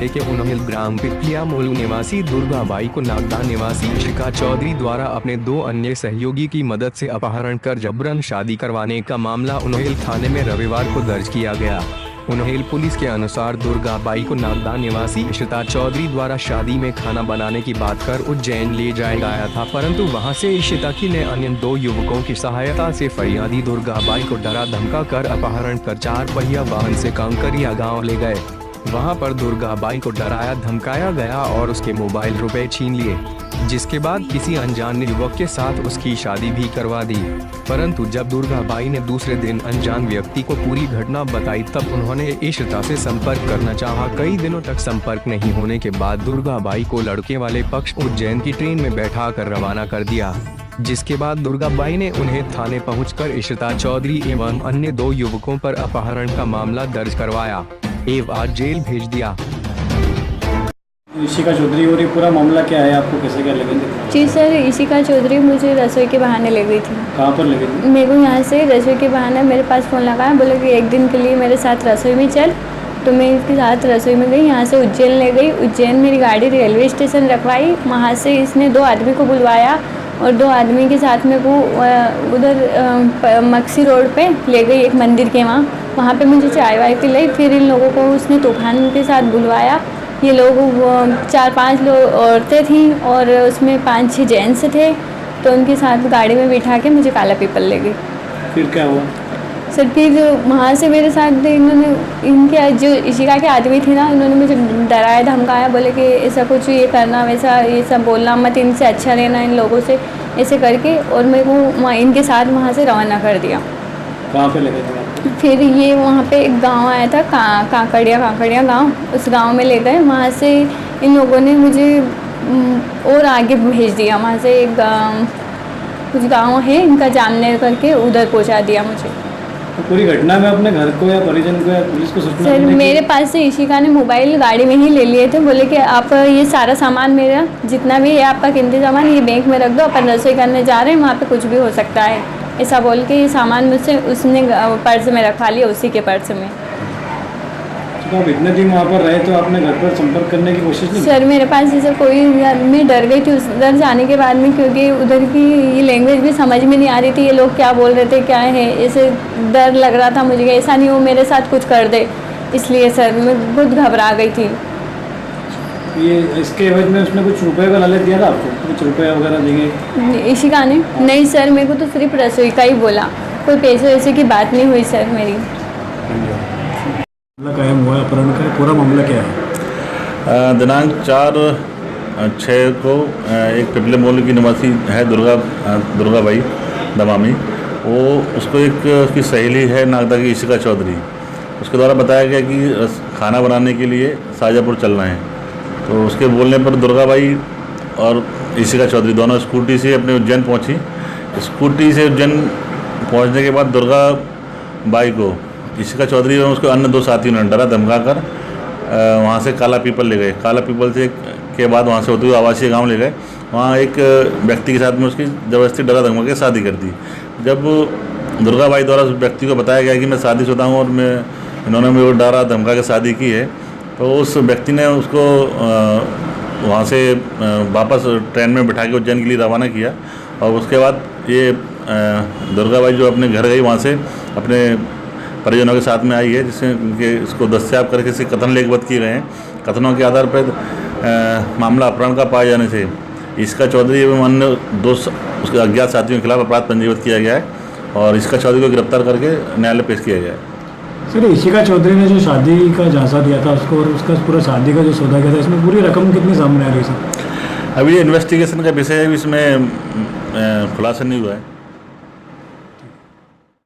जिले के उन्हेल ग्राम पिपलिया मोलू निवासी दुर्गाबाई को नागदा निवासी इशिका चौधरी द्वारा अपने 2 अन्य सहयोगी की मदद से अपहरण कर जबरन शादी करवाने का मामला उन्हेल थाने में रविवार को दर्ज किया गया। उन्हेल पुलिस के अनुसार दुर्गाबाई को नागदा निवासी इशिता चौधरी द्वारा शादी में खाना बनाने की बात कर उज्जैन ले जाया गया था, परंतु वहां से इशिता की ने अन्य 2 युवकों की सहायता से फरियादी दुर्गाबाई को डरा धमका कर अपहरण कर 4 पहिया वाहन से कांकरिया गांव ले गए। वहां पर दुर्गाबाई को डराया धमकाया गया और उसके मोबाइल रुपए छीन लिए, जिसके बाद किसी अनजान युवक के साथ उसकी शादी भी करवा दी। परंतु जब दुर्गाबाई ने दूसरे दिन अनजान व्यक्ति को पूरी घटना बताई तब उन्होंने इशिता से संपर्क करना चाहा। कई दिनों तक संपर्क नहीं होने के बाद दुर्गाबाई को लड़के वाले पक्ष उज्जैन की ट्रेन में बैठा कर रवाना कर दिया, जिसके बाद दुर्गाबाई ने उन्हें थाने पहुंचकर इशिता चौधरी एवं अन्य 2 युवकों पर अपहरण का मामला दर्ज करवाया एवं आज जेल भेज दिया। इशिका चौधरी और ये पूरा मामला क्या है, आपको कैसे क्या लगे थे? जी सर, इशिका चौधरी मुझे रसोई के बहाने ले गई थी। कहाँ पर लगे थे? मेरे को यहाँ से रसोई के बहाने मेरे पास फ़ोन लगाया, बोले कि एक दिन के लिए मेरे साथ रसोई में चल। तो मैं इसके साथ रसोई में गई, यहाँ से उज्जैन ले गई। उज्जैन मेरी गाड़ी रेलवे स्टेशन रखवाई, वहाँ से इसने 2 आदमी को बुलवाया और 2 आदमी के साथ में वो उधर मक्सी रोड पे ले गई एक मंदिर के वहाँ पे मुझे चाय वाय पिलाई। फिर इन लोगों को उसने तूफान के साथ बुलवाया। ये लोग 4-5 लोग औरतें थीं और उसमें 5-6 जेंट्स थे, तो उनके साथ गाड़ी में बिठा के मुझे काला पीपल ले गई। फिर क्या हुआ सर? फिर वहाँ से मेरे साथ इन्होंने इनके जो इशिका के आदमी थे ना, उन्होंने मुझे डराया धमकाया, बोले कि ऐसा कुछ ये करना वैसा ये सब बोलना मत, इनसे अच्छा रहना इन लोगों से, ऐसे करके और मेरे को इनके साथ वहाँ से रवाना कर दिया। कहाँ पे लगे थे? फिर ये वहाँ पे एक गांव आया था काकड़िया गांव, उस गांव में ले गए। वहाँ से इन लोगों ने मुझे और आगे भेज दिया। वहाँ से एक कुछ गांव है इनका जामनेर करके, उधर पहुँचा दिया मुझे। तो पूरी घटना में अपने घर को या परिजन को या पुलिस को सूचना? सर मेरे पास से इशिका ने मोबाइल गाड़ी में ही ले लिए थे, बोले कि आप ये सारा सामान मेरा जितना भी है आपका कीमती सामान ये बैंक में रख दो, अपन रसोई करने जा रहे हैं, वहाँ पे कुछ भी हो सकता है, ऐसा बोल के ये सामान मुझसे उसने पर्स में रखवा लिया, उसी के पर्स में। तो आप इतने दिन वहाँ पर रहे तो आपने घर पर संपर्क करने की कोशिश नहीं? सर मेरे पास ऐसा कोई, मैं डर गई थी उधर जाने के बाद में, क्योंकि उधर की ये लैंग्वेज भी समझ में नहीं आ रही थी, ये लोग क्या बोल रहे थे क्या है, ऐसे डर लग रहा था मुझे, ऐसा नहीं वो मेरे साथ कुछ कर दे, इसलिए सर मैं बहुत घबरा गई थी। ये इसके एवज में उसने कुछ रुपए का लालच दिया था आपको, कुछ रुपए वगैरह देंगे? इशिका ने नहीं सर, मेरे को तो सिर्फ रसोई का ही बोला, कोई पैसे वैसे की बात नहीं हुई सर मेरी। कायम हुआ अपहरण का पूरा मामला क्या है? दिनांक 4/6 को एक पिपले मोल की निवासी है दुर्गाबाई दमामी, वो उसको एक उसकी सहेली है नागदा की इशिका चौधरी, उसके द्वारा बताया गया कि खाना बनाने के लिए शाहजहाँपुर चलना है। तो उसके बोलने पर दुर्गाबाई और इशिका चौधरी दोनों स्कूटी से अपने उज्जैन पहुंची। स्कूटी से उज्जैन पहुंचने के बाद दुर्गाबाई को इशिका चौधरी और उसके अन्य 2 साथियों ने डरा धमका कर वहाँ से काला पीपल ले गए। काला पीपल से के बाद वहाँ से होते हुए आवासीय गांव ले गए। वहाँ एक व्यक्ति के साथ में उसकी ज़बरदस्ती डरा धमका के शादी कर दी। जब दुर्गाबाई द्वारा उस व्यक्ति को बताया गया कि मैं शादीशुदा हूँ और इन्होंने मुझे डरा धमका के शादी की है, तो उस व्यक्ति ने उसको वहाँ से वापस ट्रेन में बिठा के उज्जैन के लिए रवाना किया। और उसके बाद ये दुर्गाबाई जो अपने घर गई, वहाँ से अपने परिजनों के साथ में आई है, जिससे उनके इसको दस्तियाब करके इसे कथन लेखबद्ध किए गए हैं। कथनों के आधार पर मामला अपहरण का पाए जाने से इशिका चौधरी एवं अन्य 2 उसके अज्ञात साथियों के खिलाफ अपराध पंजीबद्ध किया गया है और इशिका चौधरी को गिरफ्तार करके न्यायालय पेश किया गया है। सर इशिका चौधरी ने जो शादी का झांसा दिया था उसको और उसका पूरा शादी का जो सौदा किया था, इसमें पूरी रकम कितनी सामने आ रही है? अभी इन्वेस्टिगेशन का विषय है, इसमें खुलासा नहीं हुआ है।